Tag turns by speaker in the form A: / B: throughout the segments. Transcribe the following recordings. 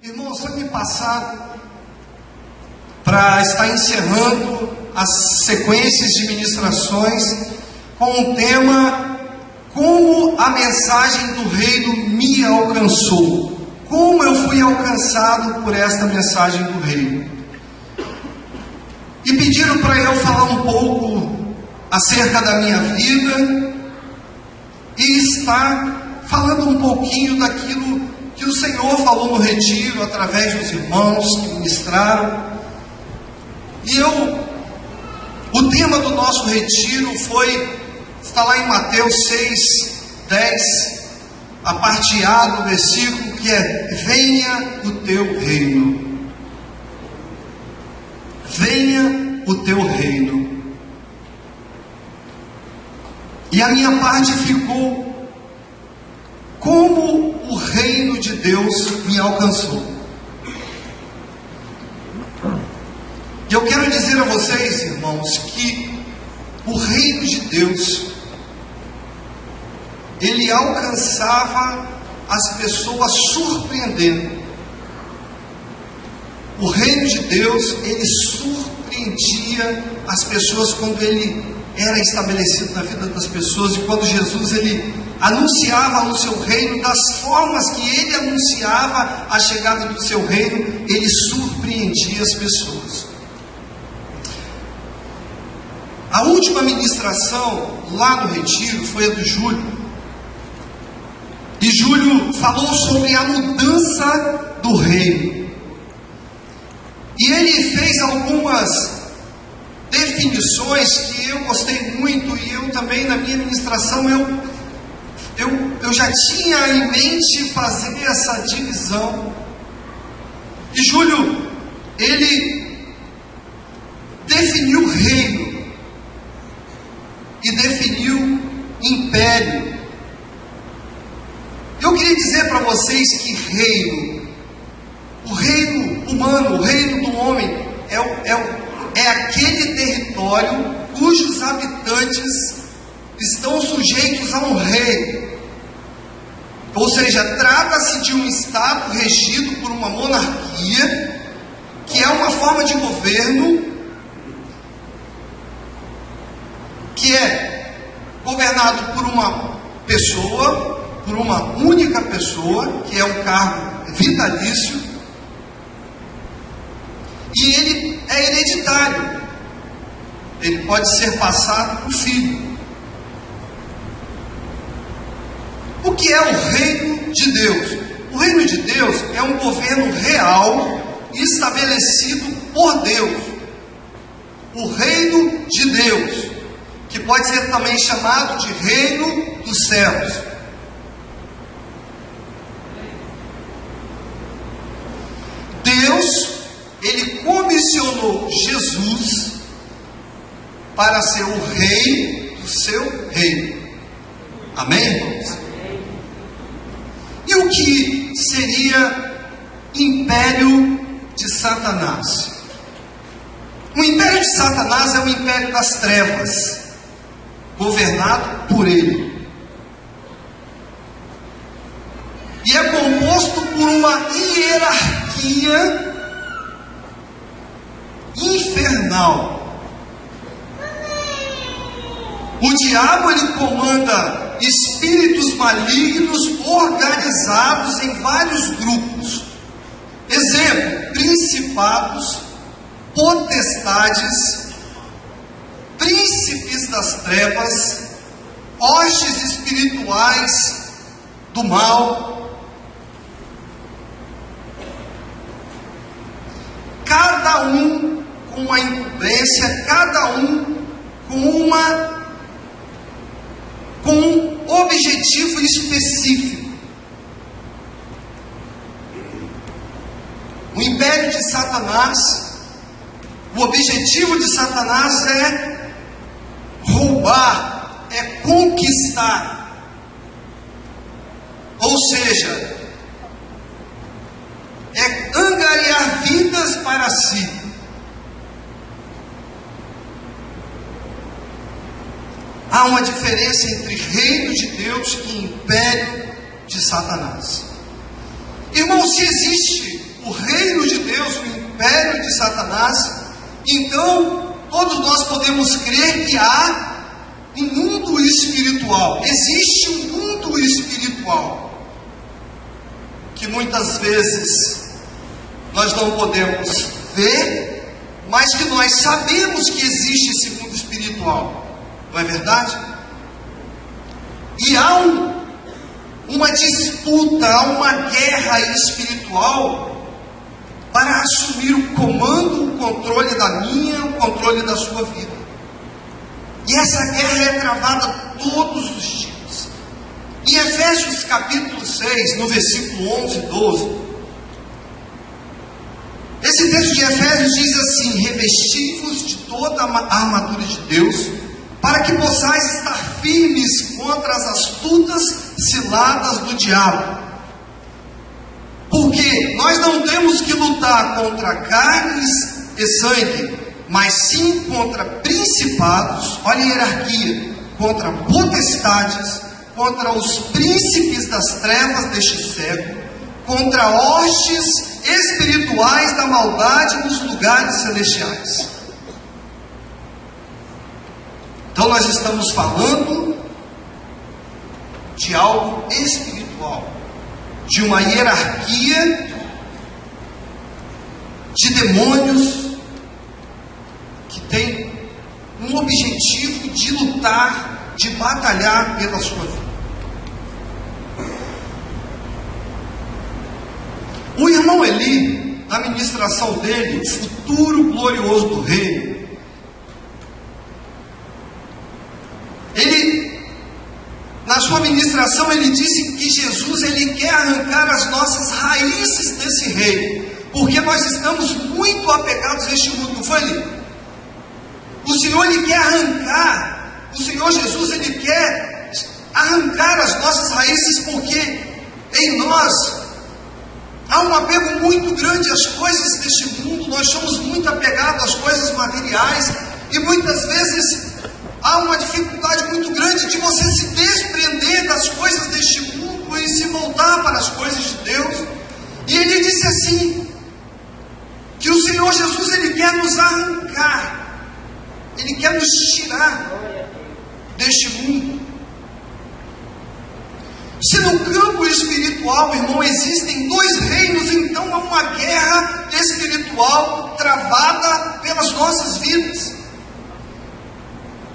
A: Irmãos, foi me passado para estar encerrando as sequências de ministrações com o tema: como a mensagem do reino me alcançou. Como eu fui alcançado por esta mensagem do reino. E pediram para eu falar um pouco acerca da minha vida e estar falando um pouquinho daquilo que o Senhor falou no retiro, através dos irmãos que ministraram. E o tema do nosso retiro está lá em Mateus 6:10, a parte A do versículo, que é: venha o teu reino. Venha o teu reino. E a minha parte ficou: como o reino de Deus me alcançou. E eu quero dizer a vocês, irmãos, que o reino de Deus, ele alcançava as pessoas surpreendendo. O reino de Deus, ele surpreendia as pessoas quando ele era estabelecido na vida das pessoas, e quando Jesus ele anunciava o seu reino, das formas que ele anunciava a chegada do seu reino, ele surpreendia as pessoas. A última ministração lá no retiro foi a do Júlio. E Júlio falou sobre a mudança do reino. E ele fez algumas definições que eu gostei muito, e eu também na minha ministração eu já tinha em mente fazer essa divisão. E Júlio, ele definiu reino e definiu império. Eu queria dizer para vocês que reino, o reino humano, o reino do homem, é aquele território cujos habitantes estão sujeitos a um rei. Ou seja, trata-se de um estado regido por uma monarquia, que é uma forma de governo que é governado por uma pessoa, por uma única pessoa, que é um cargo vitalício, e ele é hereditário. Ele pode ser passado para o filho. O que é o reino de Deus? O reino de Deus é um governo real estabelecido por Deus. O reino de Deus, que pode ser também chamado de reino dos céus. Deus, ele comissionou Jesus para ser o rei do seu reino. Amém, irmãos? E o que seria império de Satanás? O império de Satanás é o império das trevas, governado por ele. E é composto por uma hierarquia infernal. O diabo, ele comanda espíritos malignos organizados em vários grupos. Exemplo: principados, potestades, príncipes das trevas, hostes espirituais do mal. Cada um com uma incumbência, cada um com um objetivo específico. O império de Satanás, o objetivo de Satanás é roubar, é conquistar. Ou seja, é angariar vidas para si. Há uma diferença entre reino de Deus e império de Satanás. Irmão, se existe o reino de Deus, o império de Satanás, então todos nós podemos crer que há um mundo espiritual. Existe um mundo espiritual que muitas vezes nós não podemos ver, mas que nós sabemos que existe esse mundo espiritual, não é verdade? E há uma disputa, há uma guerra espiritual para assumir o comando, o controle da minha, o controle da sua vida. E essa guerra é travada todos os dias. Em Efésios capítulo 6, no versículo 11 e 12, esse texto de Efésios diz assim: revesti-vos de toda a armadura de Deus, para que possais estar firmes contra as astutas ciladas do diabo. Porque nós não temos que lutar contra carnes e sangue, mas sim contra principados, olha a hierarquia, contra potestades, contra os príncipes das trevas deste século, contra hostes espirituais da maldade nos lugares celestiais. Então nós estamos falando de algo espiritual, de uma hierarquia de demônios que tem um objetivo de lutar, de batalhar pela sua vida. O irmão Eli, na ministração dele, o futuro glorioso do reino, na sua ministração, ele disse que Jesus, ele quer arrancar as nossas raízes desse reino, porque nós estamos muito apegados a este mundo, não foi, Eli? O Senhor, ele quer arrancar, o Senhor Jesus, ele quer arrancar as nossas raízes, porque em nós há um apego muito grande às coisas deste mundo. Nós somos muito apegados às coisas materiais, e muitas vezes há uma dificuldade muito grande de você se desprender das coisas deste mundo e se voltar para as coisas de Deus. E ele disse assim, que o Senhor Jesus, ele quer nos arrancar, ele quer nos tirar deste mundo. Se no campo espiritual, irmão, existem dois reinos, então há uma guerra espiritual travada pelas nossas vidas.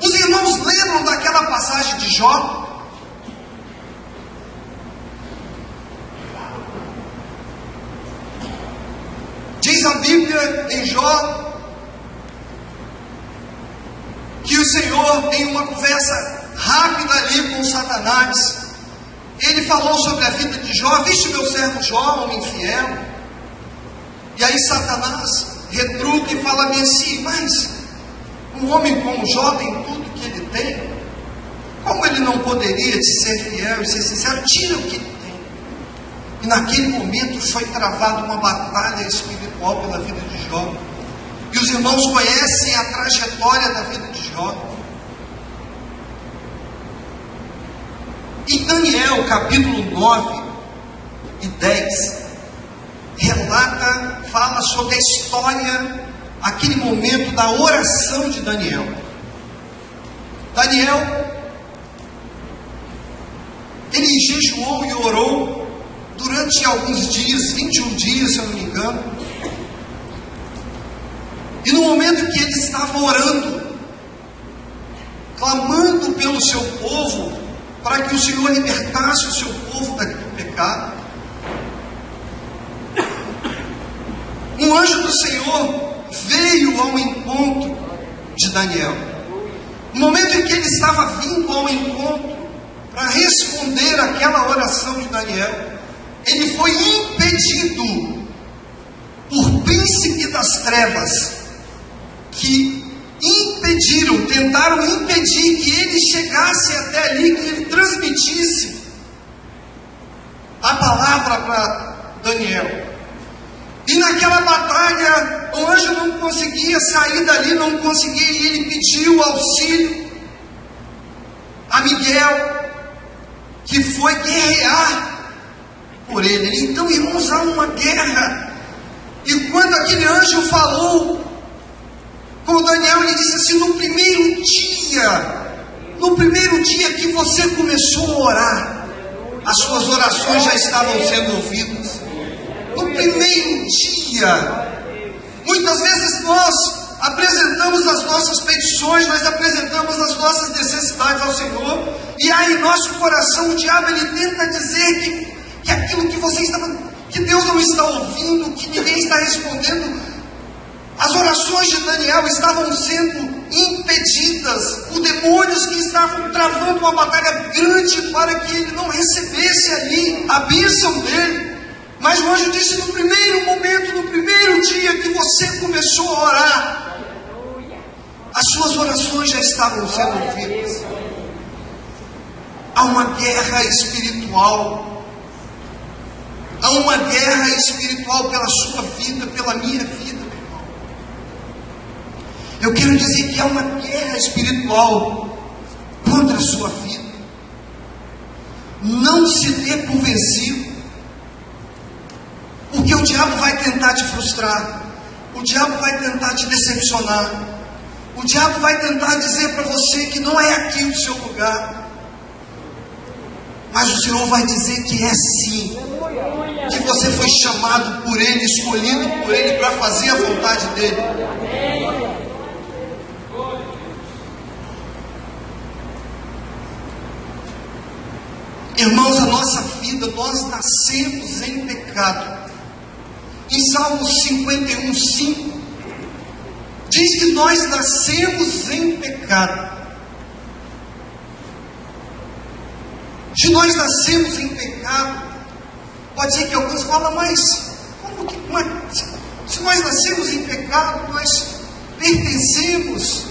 A: Os irmãos lembram daquela passagem de Jó? Diz a Bíblia em Jó que o Senhor, em uma conversa rápida ali com Satanás, ele falou sobre a vida de Jó: viste meu servo Jó, homem fiel? E aí Satanás retruca e fala bem assim: mas um homem como Jó tem tudo que ele tem, como ele não poderia te ser fiel e ser sincero? Tira o que ele tem. E naquele momento foi travada uma batalha espiritual pela vida de Jó. E os irmãos conhecem a trajetória da vida de Jó. Em Daniel capítulo 9 e 10 relata, fala sobre a história, aquele momento da oração de Daniel. Daniel, ele jejuou e orou durante alguns dias, 21 dias, se eu não me engano. E no momento que ele estava orando, clamando pelo seu povo, para que o Senhor libertasse o seu povo do pecado, um anjo do Senhor veio ao encontro de Daniel. No momento em que ele estava vindo ao encontro para responder aquela oração de Daniel, ele foi impedido por príncipe das trevas, que tentaram impedir que ele chegasse até ali, que ele transmitisse a palavra para Daniel. E naquela batalha, o anjo não conseguia sair dali, não conseguia, e ele pediu auxílio a Miguel, que foi guerrear por ele. Então, irmãos, há uma guerra E quando aquele anjo falou com Daniel, ele disse assim: no primeiro dia que você começou a orar, as suas orações já estavam sendo ouvidas. No primeiro dia. Muitas vezes nós apresentamos as nossas petições, nós apresentamos as nossas necessidades ao Senhor, e aí em nosso coração o diabo ele tenta dizer que aquilo que Deus não está ouvindo, que ninguém está respondendo. As orações de Daniel estavam sendo impedidas por demônios que estavam travando uma batalha grande para que ele não recebesse ali a bênção dele. Mas o anjo disse: no primeiro momento, no primeiro dia que você começou a orar, as suas orações já estavam sendo ouvidas. Há uma guerra espiritual. Há uma guerra espiritual pela sua vida, pela minha vida, meu irmão. Eu quero dizer que há uma guerra espiritual contra a sua vida. Não se dê por vencido. Porque o diabo vai tentar te frustrar, o diabo vai tentar te decepcionar, o diabo vai tentar dizer para você que não é aqui o seu lugar, mas o Senhor vai dizer que é sim, que você foi chamado por Ele, escolhido por Ele para fazer a vontade dEle. Irmãos, a nossa vida, nós nascemos em pecado. Em Salmos 51:5, diz que nós nascemos em pecado. Se nós nascemos em pecado, pode ser que alguns falam, mas como que, se nós nascemos em pecado, nós pertencemos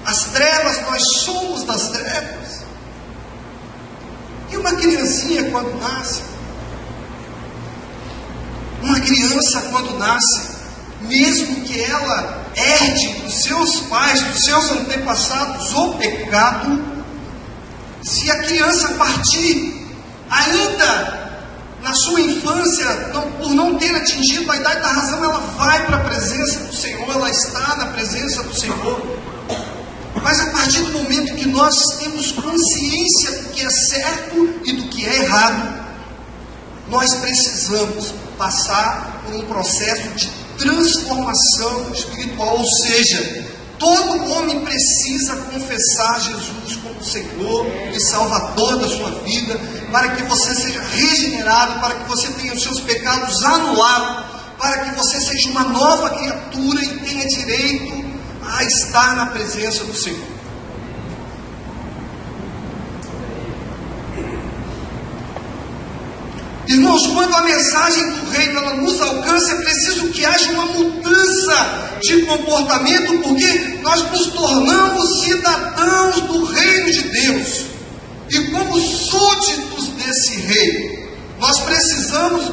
A: às trevas, nós somos das trevas. E uma criancinha quando nasce, uma criança quando nasce, mesmo que ela herde dos seus pais, dos seus antepassados o pecado, se a criança partir ainda na sua infância, por não ter atingido a idade da razão, ela vai para a presença do Senhor, ela está na presença do Senhor. Mas a partir do momento que nós temos consciência do que é certo e do que é errado, nós precisamos passar por um processo de transformação espiritual, ou seja, todo homem precisa confessar Jesus como Senhor e Salvador da sua vida, para que você seja regenerado, para que você tenha os seus pecados anulados, para que você seja uma nova criatura e tenha direito a estar na presença do Senhor. Irmãos, quando a mensagem do reino ela nos alcança, é preciso que haja uma mudança de comportamento, porque nós nos tornamos cidadãos do reino de Deus, e como súditos desse reino, nós precisamos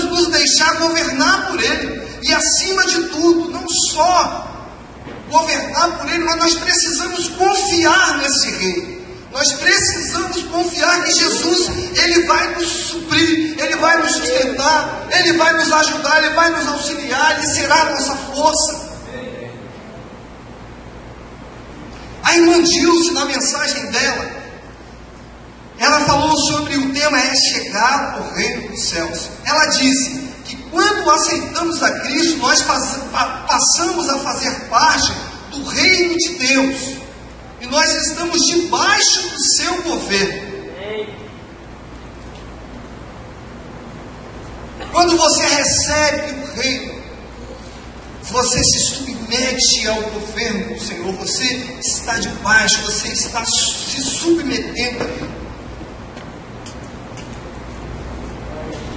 A: nos deixar governar por Ele, e acima de tudo, não só governar por Ele, mas nós precisamos confiar nesse reino. Nós precisamos confiar que Jesus, Ele vai nos suprir, Ele vai nos sustentar, Ele vai nos ajudar, Ele vai nos auxiliar, Ele será a nossa força. A irmã Dilce, na mensagem dela, ela falou sobre o tema é chegar ao reino dos céus. Ela disse que quando aceitamos a Cristo, nós passamos a fazer parte do reino de Deus. E nós estamos debaixo do seu governo. Quando você recebe o reino, você se submete ao governo do Senhor. Você está debaixo, você está se submetendo.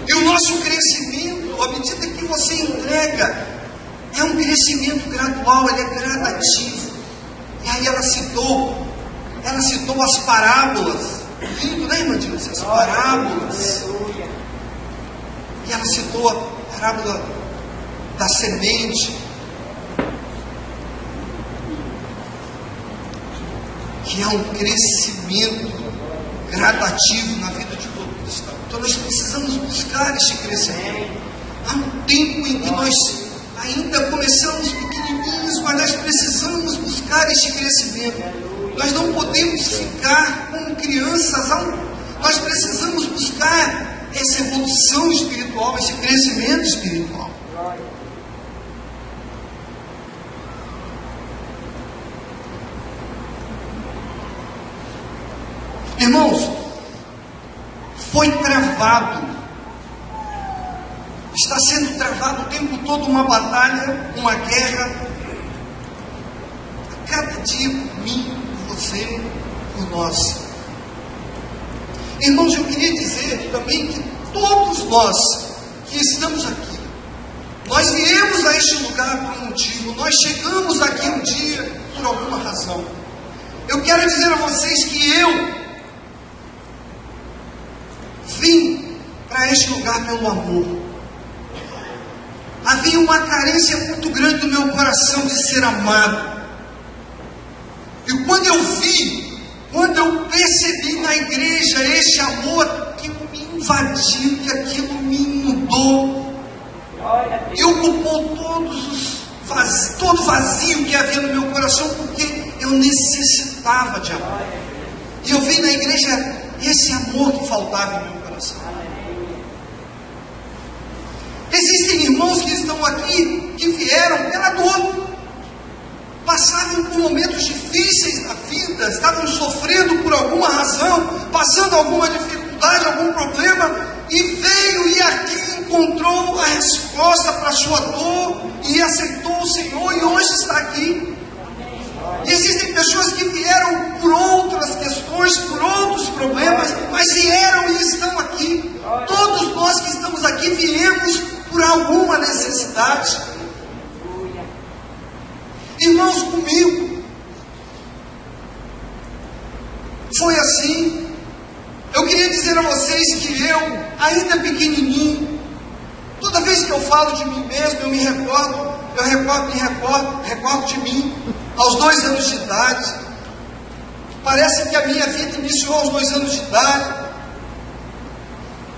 A: E o nosso crescimento, à medida que você entrega, é um crescimento gradual, ele é gradativo. E aí ela citou as parábolas. Lindo, né, irmã Dilce? As parábolas. E ela citou a parábola da semente, que é um crescimento gradativo na vida de todo cristão. Então nós precisamos buscar este crescimento. Há um tempo em que nós ainda começamos pequenininhos, mas nós precisamos buscar este crescimento. Nós não podemos ficar como crianças, nós precisamos buscar essa evolução espiritual, esse crescimento espiritual. Irmãos, foi travado, está sendo travado o tempo todo uma batalha, uma guerra, a cada dia por mim, por você, por nós. Irmãos, eu queria dizer também que todos nós que estamos aqui, nós viemos a este lugar por um motivo, nós chegamos aqui um dia por alguma razão. Eu quero dizer a vocês que eu vim para este lugar pelo amor. Havia uma carência muito grande no meu coração de ser amado. E quando eu percebi na igreja este amor, aquilo me invadiu, que aquilo me inundou. E ocupou todo vazio que havia no meu coração, porque eu necessitava de amor. E eu vi na igreja esse amor que faltava em meu coração. Existem irmãos que estão aqui, que vieram pela dor, passavam por momentos difíceis na vida, estavam sofrendo por alguma razão, passando alguma dificuldade, algum problema, e veio e aqui encontrou a resposta para a sua dor, e aceitou o Senhor, e hoje está aqui. E existem pessoas que vieram por outras questões, por outros problemas, mas vieram e estão aqui. Todos nós que estamos aqui viemos por alguma necessidade. Irmãos, comigo foi assim. Eu queria dizer a vocês que eu, ainda pequenininho, toda vez que eu falo de mim mesmo, eu me recordo de mim aos 2 anos de idade. Parece que a minha vida iniciou aos 2 anos de idade,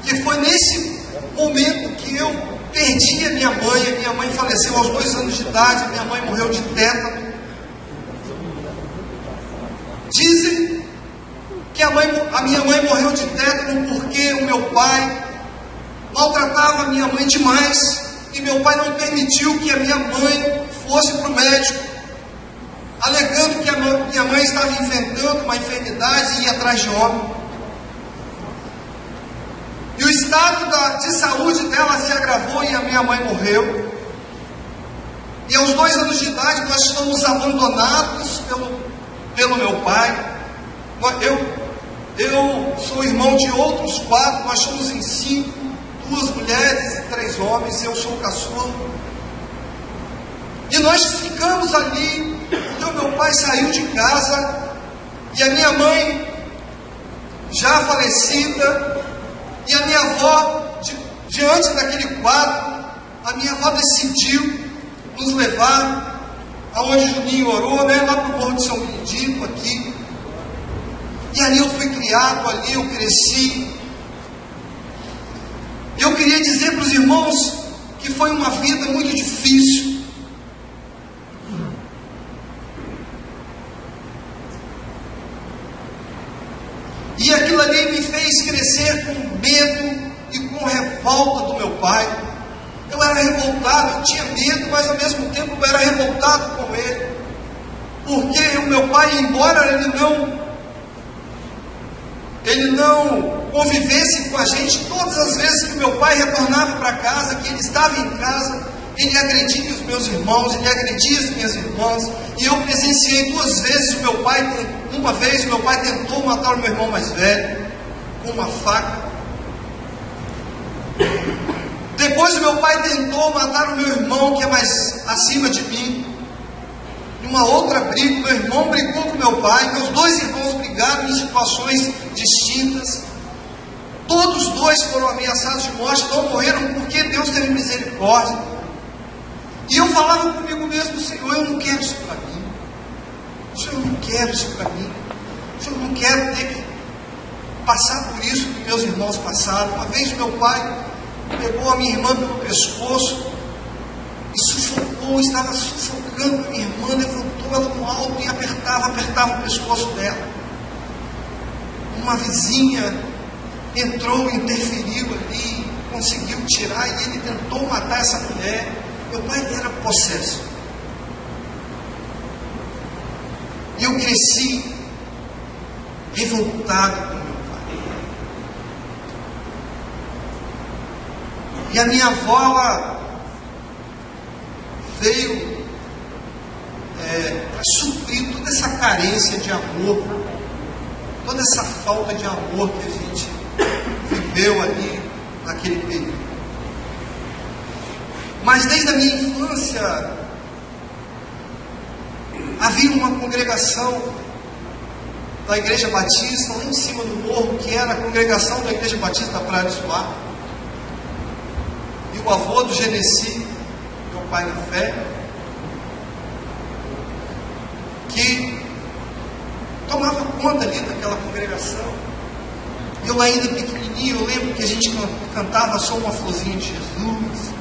A: que foi nesse momento que eu perdi a minha mãe faleceu aos 2 anos de idade, minha mãe morreu de tétano. Dizem que a minha mãe morreu de tétano porque o meu pai maltratava a minha mãe demais, e meu pai não permitiu que a minha mãe fosse para o médico, alegando que a minha mãe estava inventando uma enfermidade e ia atrás de homem. E o estado de saúde dela se agravou e a minha mãe morreu. E aos 2 anos de idade nós fomos abandonados pelo meu pai. Eu sou irmão de outros 4, nós somos em 5, 2 mulheres e 3 homens, eu sou o caçula. E nós ficamos ali, porque o meu pai saiu de casa, e a minha mãe, já falecida, e a minha avó, diante daquele quadro, a minha avó decidiu nos levar aonde Juninho orou, né, lá para o Morro de São Benedito, aqui. E ali eu fui criado, ali eu cresci. Eu queria dizer para os irmãos que foi uma vida muito difícil. E aquilo ali me fez crescer com medo e com revolta do meu pai. Eu era revoltado, eu tinha medo, mas ao mesmo tempo eu era revoltado com ele. Porque o meu pai, embora ele não convivesse com a gente, todas as vezes que meu pai retornava para casa, que ele estava em casa, ele agredia os meus irmãos, ele agredia as minhas irmãs, e eu presenciei 2 vezes uma vez o meu pai tentou matar o meu irmão mais velho, com uma faca. Depois o meu pai tentou matar o meu irmão, que é mais acima de mim. Em uma outra briga, meu irmão brigou com meu pai, meus 2 irmãos brigaram em situações distintas. Todos 2 foram ameaçados de morte, não morreram porque Deus teve misericórdia. E eu falava comigo mesmo: Senhor, eu não quero isso para mim. Senhor, eu não quero isso para mim. Senhor, eu não quero ter que passar por isso que meus irmãos passaram. Uma vez meu pai pegou a minha irmã pelo pescoço e sufocou, estava sufocando a minha irmã, levantou ela no alto e apertava o pescoço dela. Uma vizinha entrou, interferiu ali, conseguiu tirar, e ele tentou matar essa mulher. Meu pai era possesso. E eu cresci revoltado com meu pai. E a minha avó, ela veio para suprir toda essa carência de amor, toda essa falta de amor que a gente viveu ali naquele período. Mas desde a minha infância havia uma congregação da Igreja Batista lá em cima do morro, que era a congregação da Igreja Batista da Praia do Suá. E o avô do Genesi, meu pai na fé, que tomava conta ali daquela congregação. E eu ainda pequenininho, eu lembro que a gente cantava Só uma Florzinha de Jesus,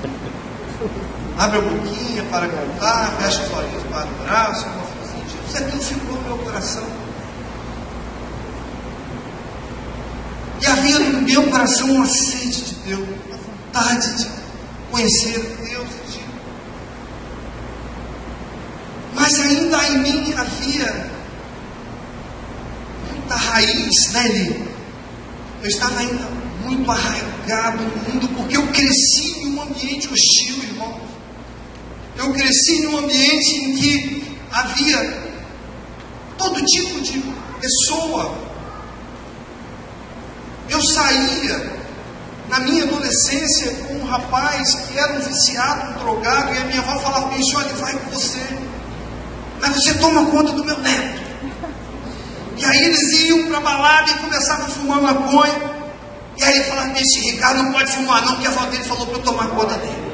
A: abre a boquinha para cantar, fecha os olhinhos para adorar, Só uma Florzinha de Jesus. Aquilo ficou no meu coração. E havia no meu coração uma sede de Deus, uma vontade de conhecer Deus. Mas ainda em mim havia muita raiz, né, Eli? Eu estava ainda muito arraigado no mundo, porque eu cresci em um ambiente hostil, irmãos. Eu cresci em um ambiente em que havia todo tipo de pessoa. Eu saía na minha adolescência com um rapaz que era um viciado, um drogado, e a minha avó falava para mim: olha, vai com você, mas você toma conta do meu neto. E aí eles iam para a balada e começavam a fumar maconha. E aí ele falava: esse Ricardo não pode fumar não, porque a avó dele falou para eu tomar conta dele.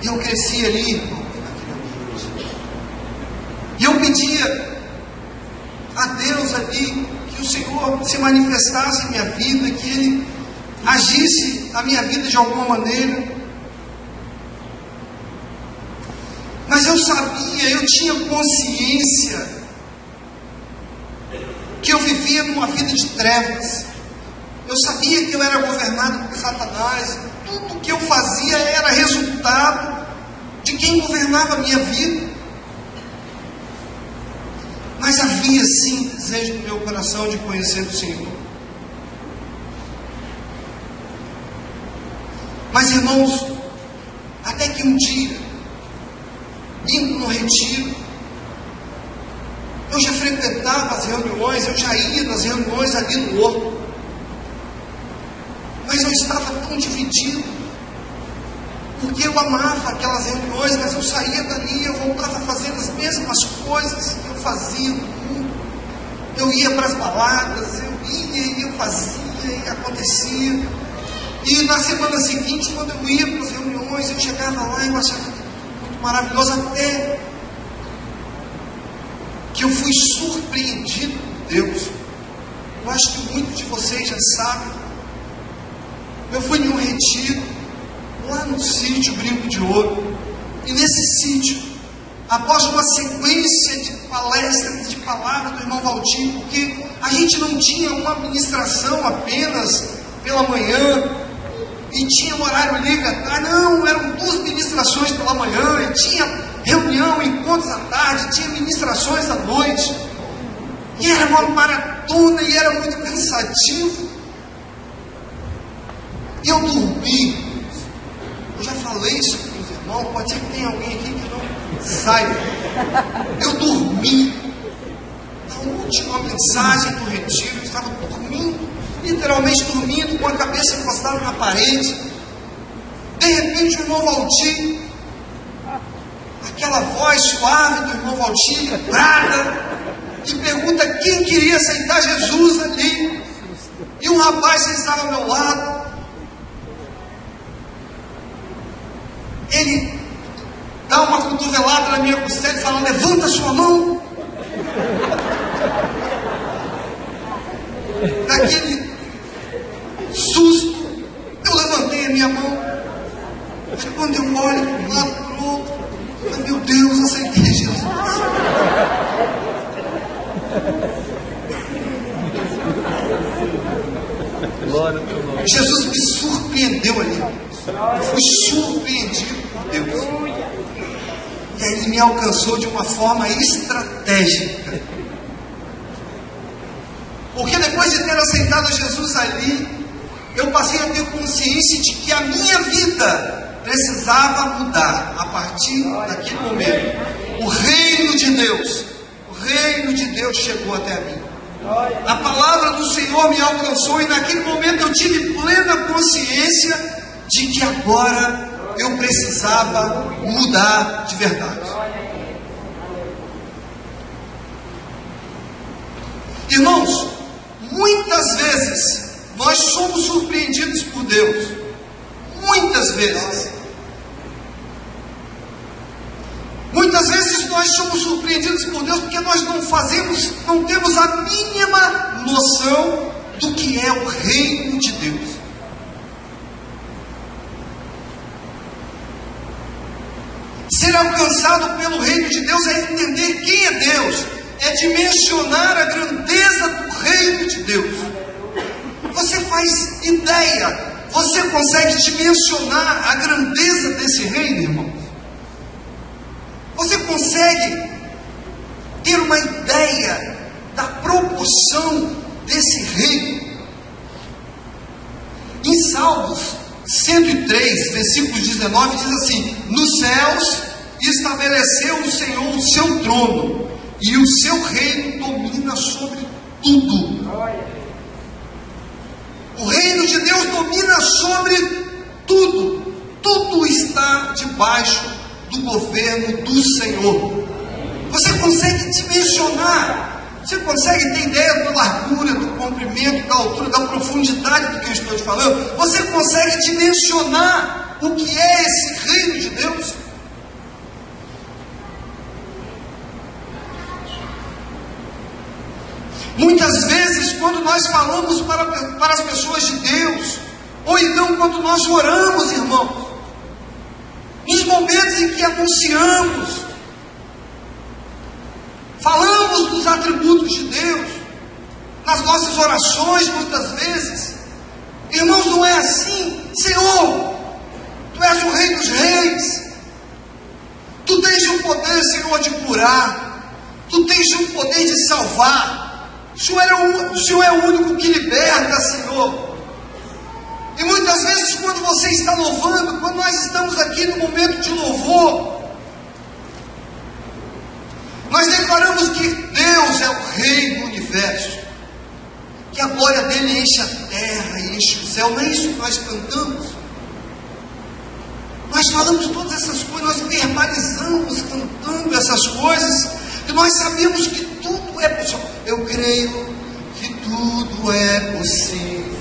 A: E eu cresci ali, irmão, naquele ambiente. E eu pedia a Deus ali que o Senhor se manifestasse em minha vida, que Ele agisse na minha vida de alguma maneira. Mas eu sabia, eu tinha consciência que eu vivia numa vida de trevas. Eu sabia que eu era governado por Satanás. Tudo que eu fazia era resultado de quem governava a minha vida. Mas havia sim desejo no meu coração de conhecer o Senhor. Mas, irmãos, até que um dia, indo no retiro, eu já frequentava as reuniões, eu já ia nas reuniões ali no horto, mas eu estava tão dividido, porque eu amava aquelas reuniões, mas eu saía dali e eu voltava a fazer as mesmas coisas que eu fazia no mundo. Eu ia para as baladas, eu ia e eu fazia e acontecia. E na semana seguinte, quando eu ia para as reuniões, eu chegava lá e eu achava muito maravilhoso, até que eu fui surpreendido por Deus. Eu acho que muitos de vocês já sabem. Eu fui em um retiro lá no sítio Brinco de Ouro, e nesse sítio, após uma sequência de palestras, de palavras do irmão Valdir, porque a gente não tinha uma ministração apenas pela manhã e tinha um horário livre à tarde, não, eram 2 ministrações pela manhã, e tinha reunião, encontros à tarde, tinha ministrações à noite, e era uma maratona e era muito cansativo. E eu dormi. Eu já falei isso para os irmãos, pode ser que tenha alguém aqui que não saiba. Eu dormi. Na última mensagem do retiro, eu estava dormindo, literalmente dormindo, com a cabeça encostada na parede. De repente o irmão Valdir, aquela voz suave do irmão Valdir, brada, e pergunta quem queria aceitar Jesus ali. E um rapaz que estava ao meu lado, ele dá uma cotovelada na minha costela e fala: levanta sua mão. daquele susto, eu levantei a minha mão. Mas quando eu olho para um lado para o outro, eu falei, meu Deus, aceitei Jesus. Jesus me surpreendeu ali. Eu fui surpreendido por Deus. E aí Ele me alcançou de uma forma estratégica. Porque depois de ter aceitado Jesus ali, eu passei a ter consciência de que a minha vida precisava mudar a partir daquele momento. O reino de Deus chegou até mim. A palavra do Senhor me alcançou e naquele momento eu tive plena consciência de que agora eu precisava mudar de verdade. Irmãos, muitas vezes nós somos surpreendidos por Deus. Muitas vezes. Muitas vezes nós somos surpreendidos por Deus porque nós não temos a mínima noção do que é o reino de Deus. Ser alcançado pelo reino de Deus é entender quem é Deus, é dimensionar a grandeza do reino de Deus. Você faz ideia, você consegue dimensionar a grandeza desse reino, irmão? Você consegue ter uma ideia da proporção desse reino? Em Salmos 103, versículo 19, diz assim: nos céus estabeleceu o Senhor o seu trono, e o seu reino domina sobre tudo. O reino de Deus domina sobre tudo. Tudo está debaixo do governo do Senhor. Você consegue dimensionar, você consegue ter ideia da largura, do comprimento, da altura, da profundidade do que eu estou te falando? Você consegue dimensionar o que é esse reino de Deus? Muitas vezes, quando nós falamos para as pessoas de Deus, ou então quando nós oramos, irmãos, nos momentos em que anunciamos, falamos dos atributos de Deus, nas nossas orações muitas vezes, irmãos, não é assim. Senhor, Tu és o Rei dos Reis, Tu tens o poder, Senhor, de curar, Tu tens o poder de salvar, o Senhor é o único que liberta, Senhor. E muitas vezes, quando você está louvando, quando nós estamos aqui no momento de louvor, nós declaramos que Deus é o Rei do universo, que a glória dele enche a terra e enche o céu. Não é isso que nós cantamos? Nós falamos todas essas coisas, nós verbalizamos cantando essas coisas, e nós sabemos que tudo é possível. Eu creio que tudo é possível.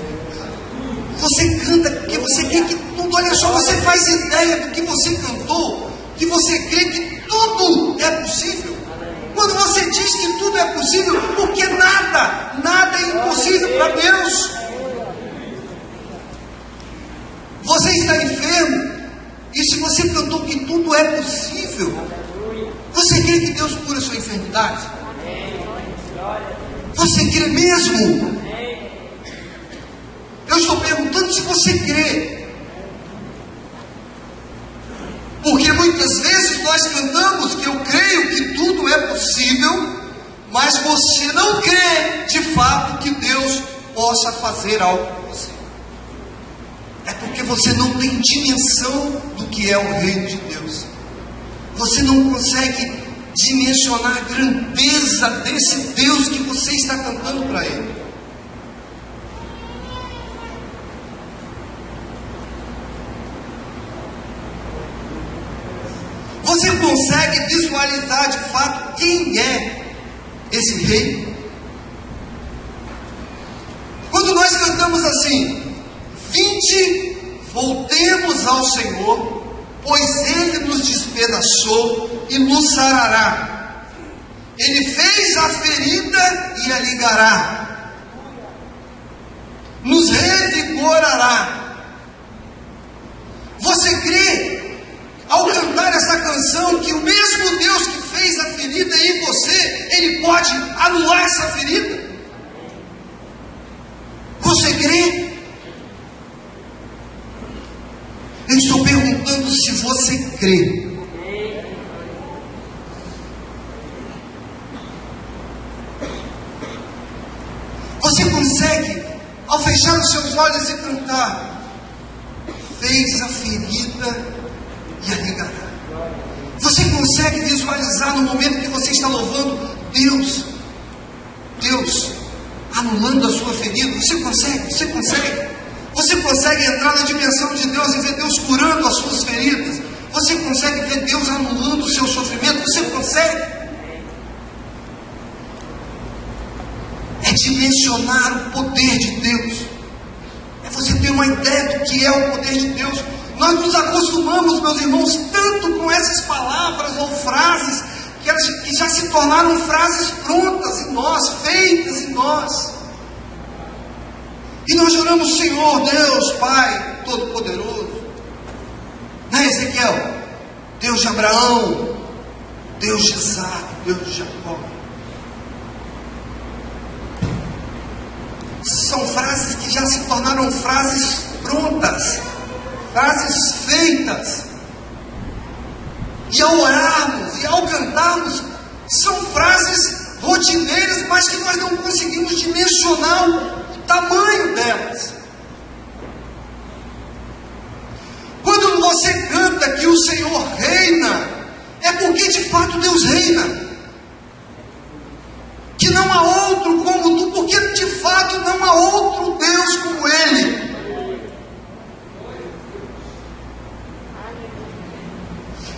A: Você canta porque você crê que tudo, olha só, você faz ideia do que você cantou, que você crê que tudo é possível. Quando você diz que tudo é possível, porque nada é impossível para Deus. Você está enfermo, e se você cantou que tudo é possível, você crê que Deus cura a sua enfermidade? Você crê mesmo? Eu estou perguntando se você crê. Porque muitas vezes nós cantamos que eu creio que tudo é possível, mas você não crê de fato que Deus possa fazer algo por você. É porque você não tem dimensão do que é o reino de Deus. Você não consegue dimensionar a grandeza desse Deus que você está cantando para Ele. Você consegue visualizar de fato quem é esse rei? Quando nós cantamos assim: vinde, voltemos ao Senhor, pois Ele nos despedaçou e nos sarará. Ele fez a ferida e a ligará. nos revigorará. Você crê, ao cantar essa canção, que o mesmo Deus que fez a ferida em você, Ele pode anular essa ferida? Você crê? Eu estou perguntando se você crê. Você consegue, ao fechar os seus olhos e cantar, fez a ferida e arregará. Você consegue visualizar no momento que você está louvando Deus anulando a sua ferida? Você consegue entrar na dimensão de Deus e ver Deus curando as suas feridas? Você consegue ver Deus anulando o seu sofrimento? Você consegue? É dimensionar o poder de Deus. É você ter uma ideia do que é o poder de Deus. Nós nos acostumamos, meus irmãos, tanto com essas palavras ou frases, que já se tornaram frases prontas em nós, feitas em nós. E nós oramos, Senhor, Deus, Pai Todo-Poderoso. Não é, Ezequiel? Deus de Abraão, Deus de Isaac, Deus de Jacó. São frases que já se tornaram frases prontas, frases feitas. E ao orarmos e ao cantarmos, são frases rotineiras, mas que nós não conseguimos dimensionar o tamanho delas. Quando você canta que o Senhor reina, é porque de fato Deus reina. Que não há outro como tu, porque de fato não há outro Deus como Ele.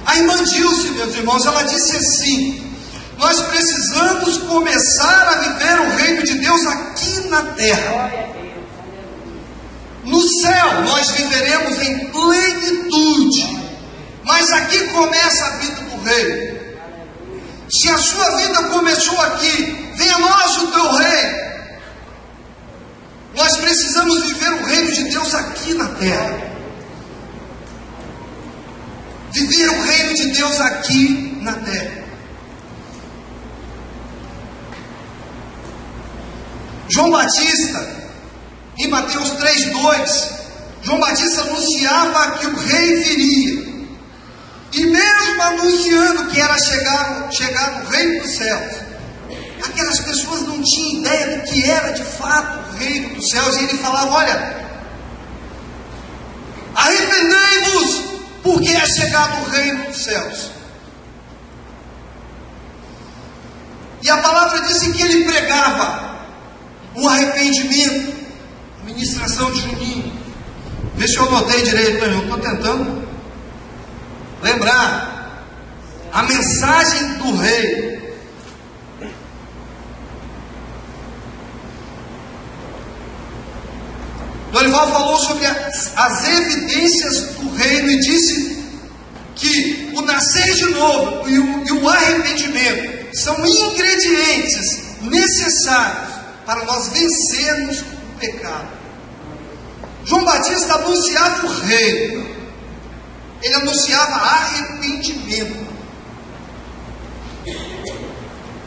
A: A irmã Dilce, meus irmãos, ela disse assim: nós precisamos começar a viver o reino de Deus aqui na terra. No céu nós viveremos em plenitude, mas aqui começa a vida do reino. Se a sua vida começou aqui, venha a nós o teu reino. Nós precisamos viver o reino de Deus aqui na terra. Viver o reino de Deus aqui na terra. João Batista, em Mateus 3:2, João Batista anunciava que o rei viria. E mesmo anunciando que era chegar o reino dos céus, aquelas pessoas não tinham ideia do que era de fato o reino dos céus. E ele falava: olha, arrependei-vos, porque é chegado o reino dos céus. E a palavra disse que ele pregava o arrependimento, a ministração de Juninho. Vê se eu anotei direito, eu estou tentando lembrar a mensagem do rei. Dorival falou sobre as evidências do reino e disse que o nascer de novo e o arrependimento são ingredientes necessários para nós vencermos o pecado. João Batista anunciava o reino. Ele anunciava arrependimento.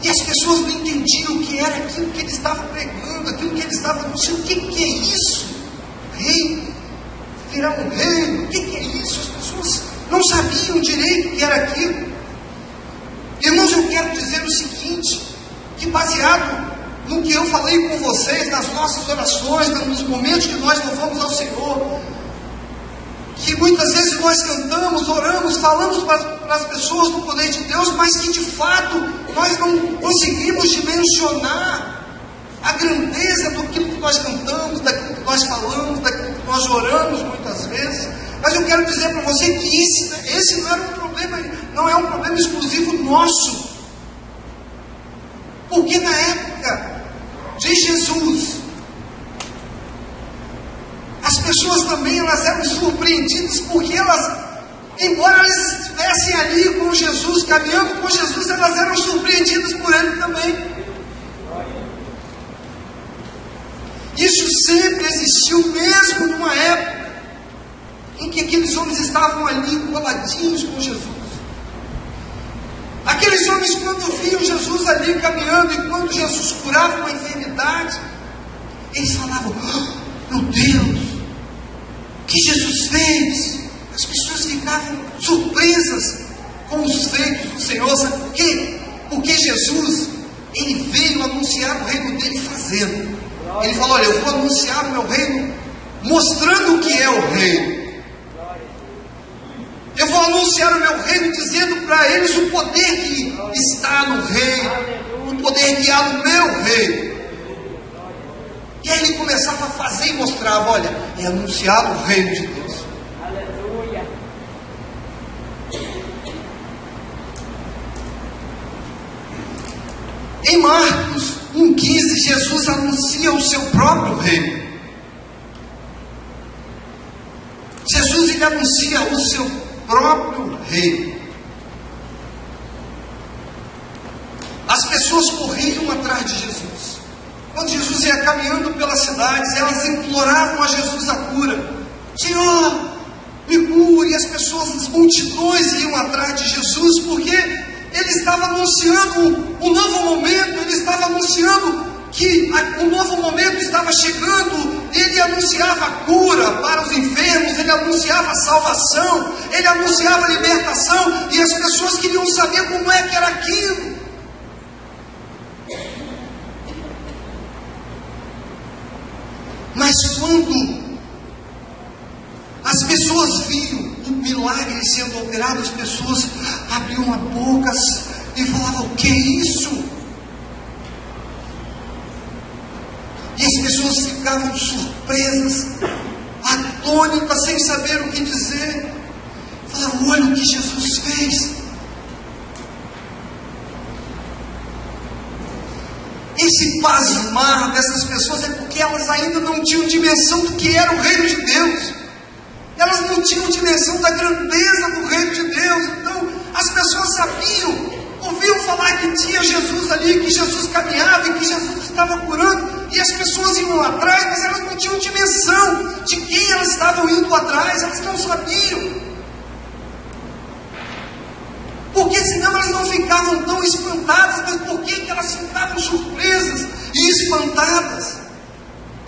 A: E as pessoas não entendiam o que era aquilo que ele estava pregando, aquilo que ele estava anunciando. O que é isso? Reino, virar um reino, o que é isso? As pessoas não sabiam direito o que era aquilo. Irmãos, eu quero dizer o seguinte, que baseado no que eu falei com vocês, nas nossas orações, nos momentos que nós louvamos ao Senhor, que muitas vezes nós cantamos, oramos, falamos para as pessoas do poder de Deus, mas que de fato nós não conseguimos dimensionar a grandeza do que nós cantamos, daquilo que nós falamos, daquilo que nós oramos muitas vezes. Mas eu quero dizer para você que esse não era um problema, não é um problema exclusivo nosso. Porque na época de Jesus, as pessoas também elas eram surpreendidas, porque elas, embora elas estivessem ali com Jesus, caminhando com Jesus, elas eram surpreendidas por Ele também. Isso sempre existiu, mesmo numa época em que aqueles homens estavam ali coladinhos com Jesus. Aqueles homens, quando viam Jesus ali caminhando, e quando Jesus curava uma enfermidade, eles falavam: oh, meu Deus, o que Jesus fez? As pessoas ficavam surpresas com os feitos do Senhor. Sabe por quê? Porque Jesus, Ele veio anunciar o reino dele fazendo. Ele falou: olha, eu vou anunciar o meu reino mostrando o que é o reino. Eu vou anunciar o meu reino dizendo para eles o poder que está no reino, o poder que há no meu reino. E aí ele começava a fazer e mostrava: olha, é anunciado o reino de Deus.
B: Aleluia.
A: Em Marcos 1,15, Jesus anuncia o seu próprio reino. Jesus, ele anuncia o seu próprio reino. As pessoas corriam atrás de Jesus. Quando Jesus ia caminhando pelas cidades, elas imploravam a Jesus a cura. Senhor, me cure. E as pessoas, as multidões iam atrás de Jesus, porque ele estava anunciando um novo momento. Ele estava anunciando que um novo momento estava chegando. Ele anunciava a cura para os enfermos, ele anunciava a salvação, ele anunciava a libertação, e as pessoas queriam saber como é que era aquilo. Mas quando as pessoas viam o milagre sendo operado, as pessoas abriam a boca e falavam: o que é isso? E as pessoas ficavam surpresas, atônitas, sem saber o que dizer. Falavam: olha o que Jesus fez. Esse pasmar dessas pessoas é porque elas ainda não tinham dimensão do que era o reino de Deus. Elas não tinham dimensão da grandeza do reino de Deus. Então as pessoas sabiam, ouviam falar que tinha Jesus ali, que Jesus caminhava e que Jesus estava curando, e as pessoas iam atrás, mas elas não tinham dimensão de quem elas estavam indo atrás. Elas não sabiam, porque senão elas não ficavam tão espantadas. Mas por que elas ficavam surpresas e espantadas?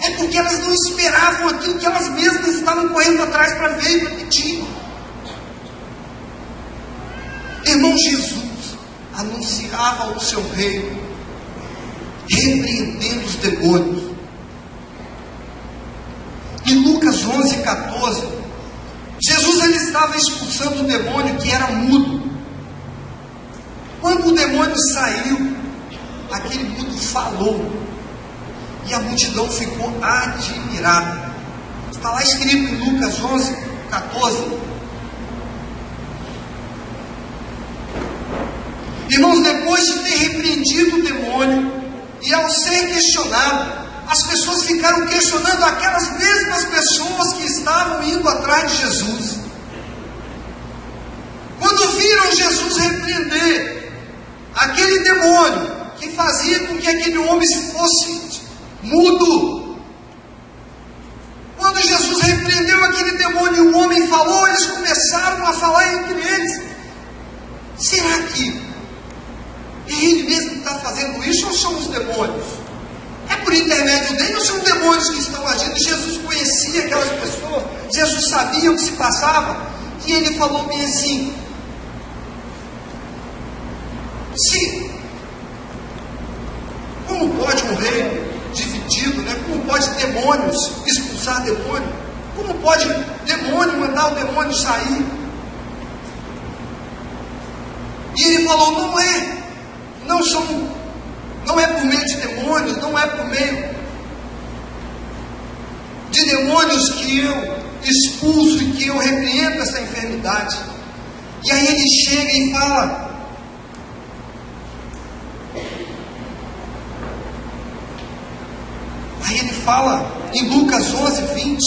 A: É porque elas não esperavam aquilo que elas mesmas estavam correndo atrás para ver e para pedir. Irmão, Jesus anunciava o seu reino, repreendendo os demônios. Em Lucas 11:14, Jesus, ele estava expulsando o demônio que era mudo. Quando o demônio saiu, aquele mudo falou, e a multidão ficou admirada. Está lá escrito em Lucas 11:14. Irmãos, depois de ter repreendido o demônio, e ao ser questionado, as pessoas ficaram questionando aquelas mesmas pessoas que estavam indo atrás de Jesus. Quando viram Jesus repreender aquele demônio que fazia com que aquele homem fosse mudo, quando Jesus repreendeu aquele demônio e o homem falou, eles começaram a falar entre eles: será que é ele mesmo que está fazendo isso, ou são os demônios? É por intermédio dele ou são demônios que estão agindo? Jesus conhecia aquelas pessoas, Jesus sabia o que se passava, e ele falou bem assim: como pode um reino dividido, né? Como pode demônios expulsar demônio? Como pode demônio mandar o demônio sair? E ele falou: não é por meio de demônios, não é por meio de demônios que eu expulso e que eu repreendo essa enfermidade. E aí ele chega e fala: em Lucas 11:20,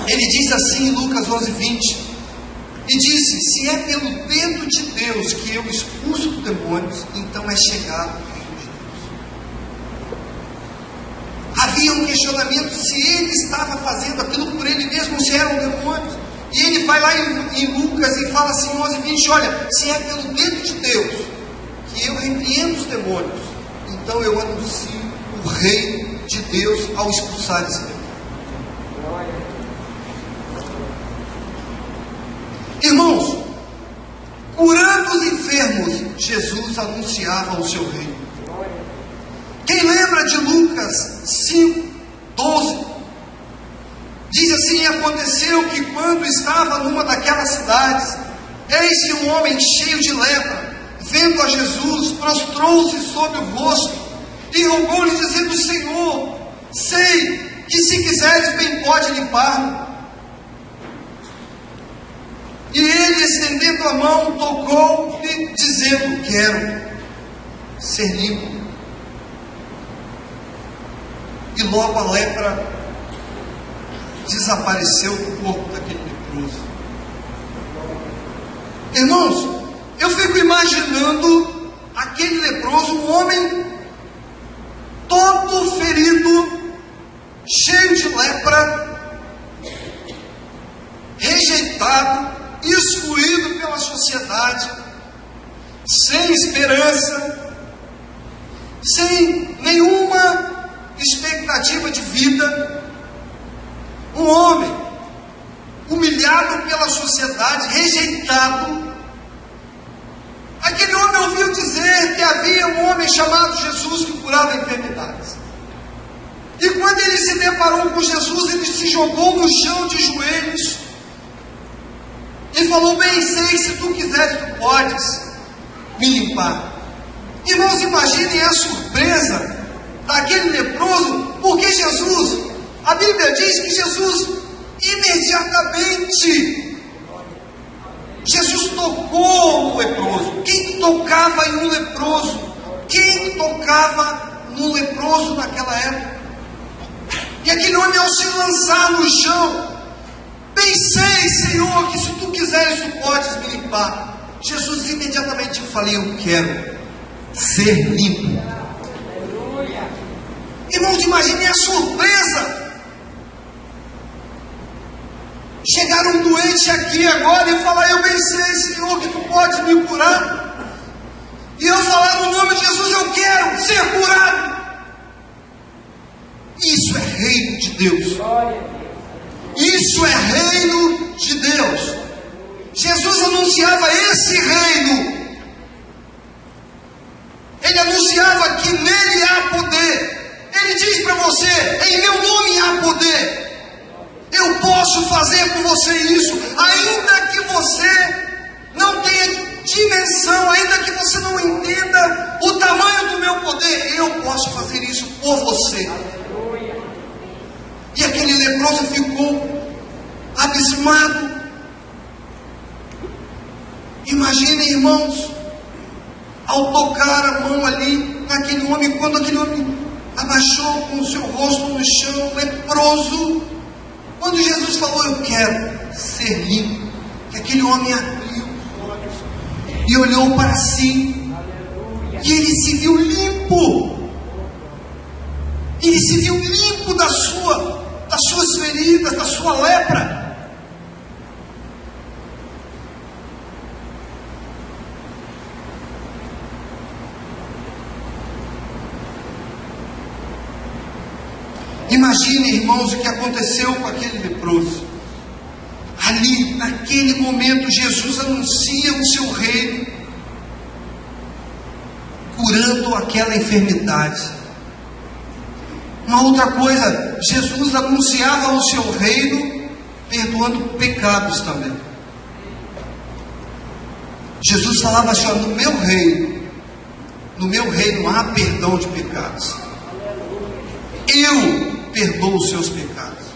A: ele diz assim em Lucas 11:20, e disse: se é pelo dedo de Deus que eu expulso os demônios, então é chegado o reino de Deus. havia um questionamento se ele estava fazendo aquilo por ele mesmo ou se eram demônios. E ele vai lá em Lucas e fala assim, 11:20, olha, se é pelo dedo de Deus que eu repreendo os demônios, então eu anuncio o reino de Deus ao expulsar esse demônio. Irmãos, curando os enfermos, Jesus anunciava o seu reino. Quem lembra de Lucas 5:12? Diz assim: aconteceu que quando estava numa daquelas cidades, eis que um homem cheio de lepra, vendo a Jesus, prostrou-se sobre o rosto e rogou-lhe, dizendo: Senhor, sei que se quiseres bem pode limpar-me. E ele, estendendo a mão, tocou-lhe, dizendo: quero ser limpo. E logo a lepra desapareceu do corpo daquele leproso. Irmãos, eu fico imaginando aquele leproso, um homem todo ferido, cheio de lepra, rejeitado, excluído pela sociedade, sem esperança, sem nenhuma expectativa de vida. Um homem humilhado pela sociedade, rejeitado. Aquele homem ouviu dizer que havia um homem chamado Jesus que curava enfermidades. E quando ele se deparou com Jesus, ele se jogou no chão de joelhos e falou: bem sei, se tu quiseres, tu podes me limpar. Irmãos, imaginem a surpresa daquele leproso, porque Jesus, a Bíblia diz que Jesus imediatamente, Jesus tocou no leproso. Quem tocava em um leproso? Quem tocava no leproso naquela época? E aquele homem, ao se lançar no chão: bem sei, Senhor, que se tu quiseres, tu podes me limpar. Jesus imediatamente falou: eu quero ser limpo. Irmãos, imaginem a surpresa. Chegar um doente aqui agora e falar: eu bem sei, Senhor, que tu podes me curar. E eu falar no nome de Jesus: eu quero ser curado. Isso é reino de Deus. Isso é reino de Deus. Jesus anunciava esse reino. Ele anunciava que nele há poder. Ele diz para você: em meu nome há poder. Eu posso fazer por você isso, ainda que você não tenha dimensão, ainda que você não entenda o tamanho do meu poder. Eu posso fazer isso por você. E aquele leproso ficou abismado. Imaginem, irmãos, ao tocar a mão ali naquele homem, quando aquele homem abaixou com o seu rosto no chão, leproso, quando Jesus falou: eu quero ser limpo, que aquele homem abriu os olhos e olhou para si, e ele se viu limpo. Ele se viu limpo das suas feridas, da sua lepra. Imagine, irmãos, o que aconteceu com aquele leproso. Ali, naquele momento, Jesus anuncia o seu reino, curando aquela enfermidade. Uma outra coisa, Jesus anunciava o seu reino, perdoando pecados também. Jesus falava assim: no meu reino há perdão de pecados. Eu perdoo os seus pecados.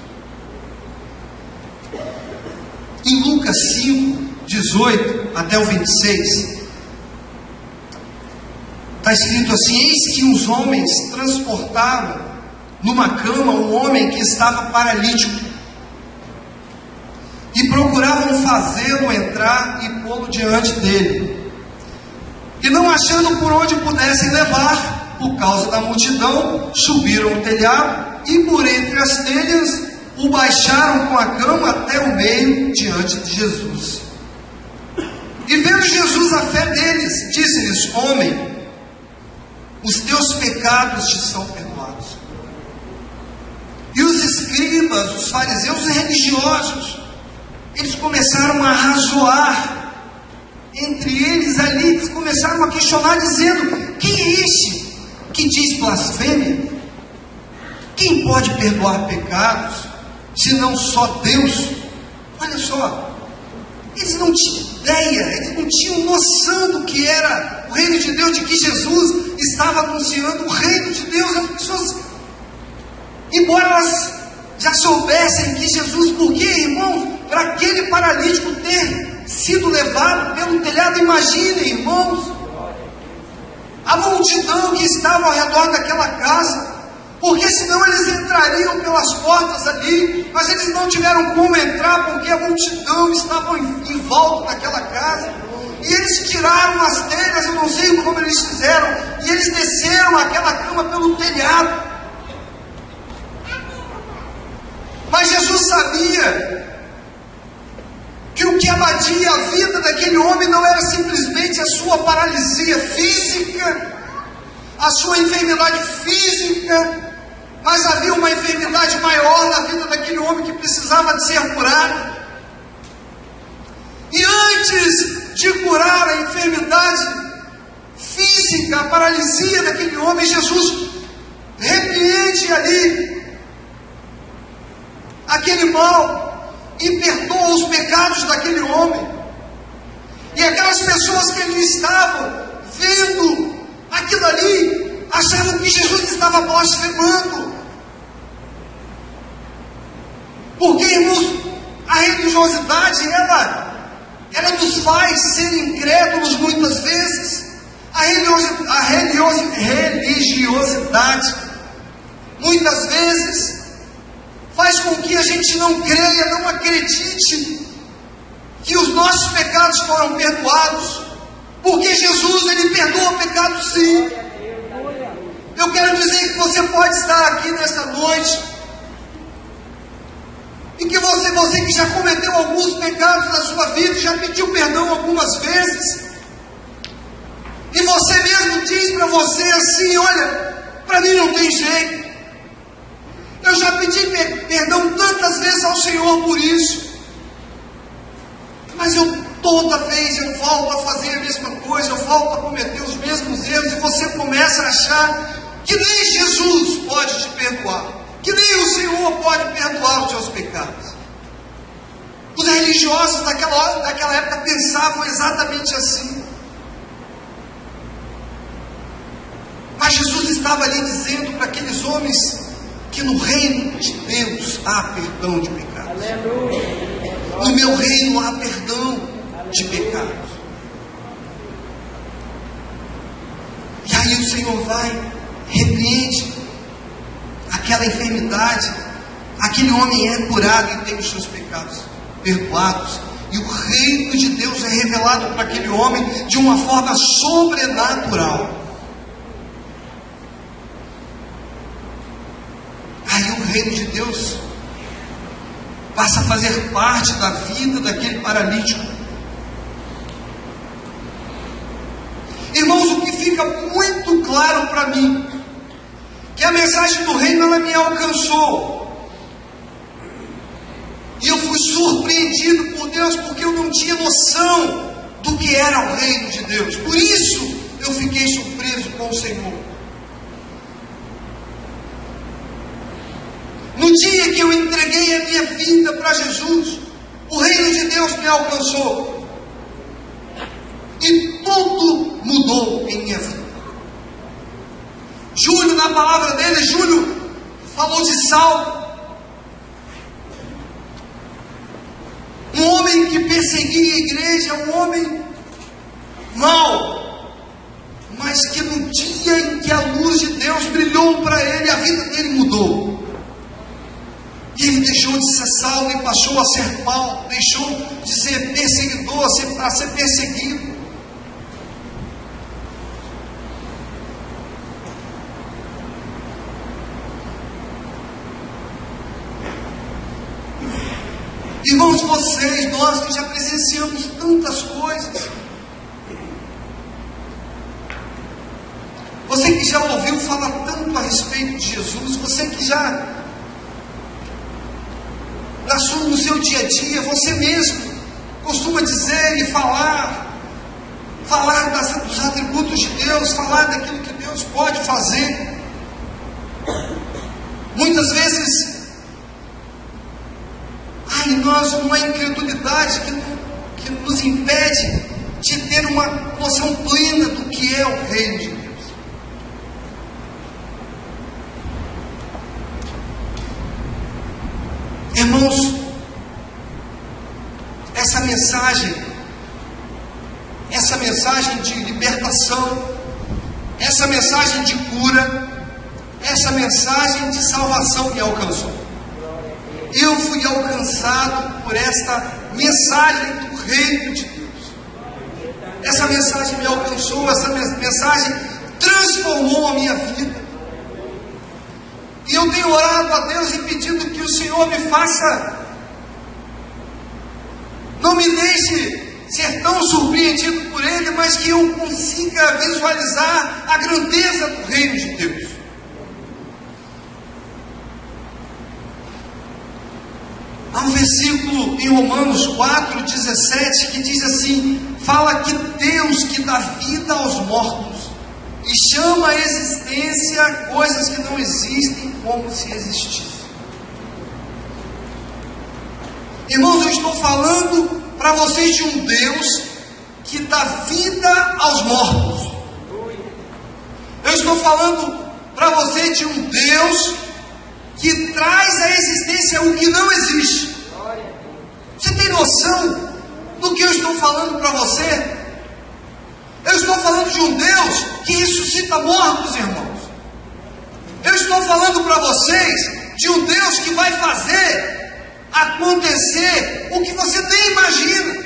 A: Em Lucas 5:18 até o 26, está escrito assim: eis que os homens transportaram numa cama um homem que estava paralítico, e procuravam fazê-lo entrar e pô-lo diante dele. E não achando por onde pudessem levar, por causa da multidão, subiram o telhado e por entre as telhas o baixaram com a cama até o meio diante de Jesus. E vendo Jesus a fé deles, disse-lhes: homem, os teus pecados te são perdoados. E os escribas, os fariseus e religiosos, eles começaram a razoar entre eles ali, eles começaram a questionar, dizendo: quem é este que diz blasfêmia? Quem pode perdoar pecados, senão só Deus? Olha só, eles não tinham ideia, eles não tinham noção do que era o reino de Deus, de que Jesus estava anunciando o reino de Deus. As pessoas, embora elas já soubessem que Jesus, porque, irmãos, para aquele paralítico ter sido levado pelo telhado, imaginem, irmãos, a multidão que estava ao redor daquela casa, porque senão eles entrariam pelas portas ali, mas eles não tiveram como entrar, porque a multidão estava em volta daquela casa, e eles tiraram as telhas, eu não sei como eles fizeram, e eles desceram aquela cama pelo telhado. Mas Jesus sabia que o que abatia a vida daquele homem não era simplesmente a sua paralisia física, a sua enfermidade física, mas havia uma enfermidade maior na vida daquele homem que precisava de ser curado. E antes de curar a enfermidade física, a paralisia daquele homem, Jesus repreende ali aquele mal e perdoa os pecados daquele homem. E aquelas pessoas que ali estavam vendo aquilo ali, achavam que Jesus estava blasfemando. Porque, irmãos, a religiosidade, ela nos faz ser incrédulos muitas vezes. A religiosidade, muitas vezes, faz com que a gente não creia, não acredite que os nossos pecados foram perdoados, porque Jesus, Ele perdoa pecados sim. Eu quero dizer que você pode estar aqui nesta noite, e que você que já cometeu alguns pecados na sua vida, já pediu perdão algumas vezes, e você mesmo diz para você assim: olha, para mim não tem jeito, eu já pedi perdão tantas vezes ao Senhor por isso, mas toda vez eu volto a fazer a mesma coisa, eu volto a cometer os mesmos erros, e você começa a achar que nem Jesus pode te perdoar, que nem o Senhor pode perdoar os seus pecados. Os religiosos daquela época pensavam exatamente assim. Mas Jesus estava ali dizendo para aqueles homens que no reino de Deus há perdão de pecados. No meu reino há perdão de pecados. E aí o Senhor vai, repreende aquela enfermidade, aquele homem é curado e tem os seus pecados perdoados, e o reino de Deus é revelado para aquele homem de uma forma sobrenatural. Aí o reino de Deus passa a fazer parte da vida daquele paralítico. Irmãos, o que fica muito claro para mim, que a mensagem do reino, ela me alcançou, e eu fui surpreendido por Deus, porque eu não tinha noção do que era o reino de Deus. Por isso eu fiquei surpreso com o Senhor. No dia que eu entreguei a minha vida para Jesus, o reino de Deus me alcançou, e tudo mudou em minha vida. Júlio, na palavra dele, Júlio falou de Saulo, um homem que perseguia a igreja, um homem mau, mas que no dia em que a luz de Deus brilhou para ele, a vida dele mudou. E ele deixou de ser Saulo e passou a ser Paulo, deixou de ser perseguidor a ser perseguido. Irmãos, vocês, nós que já presenciamos tantas coisas, você que já ouviu falar tanto a respeito de Jesus, você que já, no seu dia a dia, você mesmo costuma dizer e falar dos atributos de Deus, falar daquilo que Deus pode fazer. Muitas vezes há em nós uma incredulidade que nos impede de ter uma noção plena do que é o reino de Deus. Irmãos, essa mensagem de libertação, essa mensagem de cura, essa mensagem de salvação me alcançou. Eu fui alcançado por esta mensagem do reino de Deus. Essa mensagem me alcançou, essa mensagem transformou a minha vida. E eu tenho orado a Deus e pedido que o Senhor me faça, não me deixe ser tão surpreendido por Ele, mas que eu consiga visualizar a grandeza do reino de Deus. Há um versículo em Romanos 4,17 que diz assim, fala que Deus que dá vida aos mortos e chama à existência coisas que não existem como se existissem. Irmãos, eu estou falando para vocês de um Deus que dá vida aos mortos. Eu estou falando para você de um Deus que traz à existência o que não existe. Você tem noção do que eu estou falando para você? Eu estou falando de um Deus que ressuscita mortos, irmãos. Eu estou falando para vocês de um Deus que vai fazer acontecer o que você nem imagina.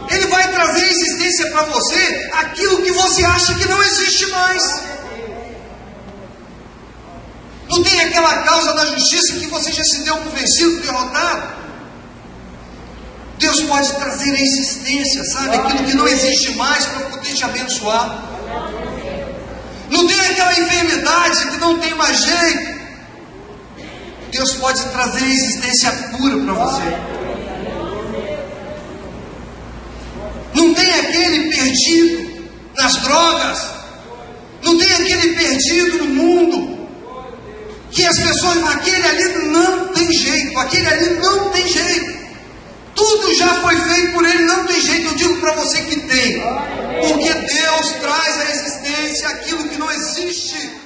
A: Ele vai trazer à existência para você aquilo que você acha que não existe mais. Não tem aquela causa da justiça que você já se deu por vencido, derrotado? Deus pode trazer à existência, sabe, aquilo que não existe mais para poder te abençoar. Não tem aquela enfermidade que não tem mais jeito. Deus pode trazer a existência pura para você. Não tem aquele perdido nas drogas. Não tem aquele perdido no mundo que as pessoas, aquele ali não tem jeito, aquele ali não tem jeito. Tudo já foi feito por ele, não tem jeito. Eu digo para você que tem, porque Deus traz à existência aquilo que não existe.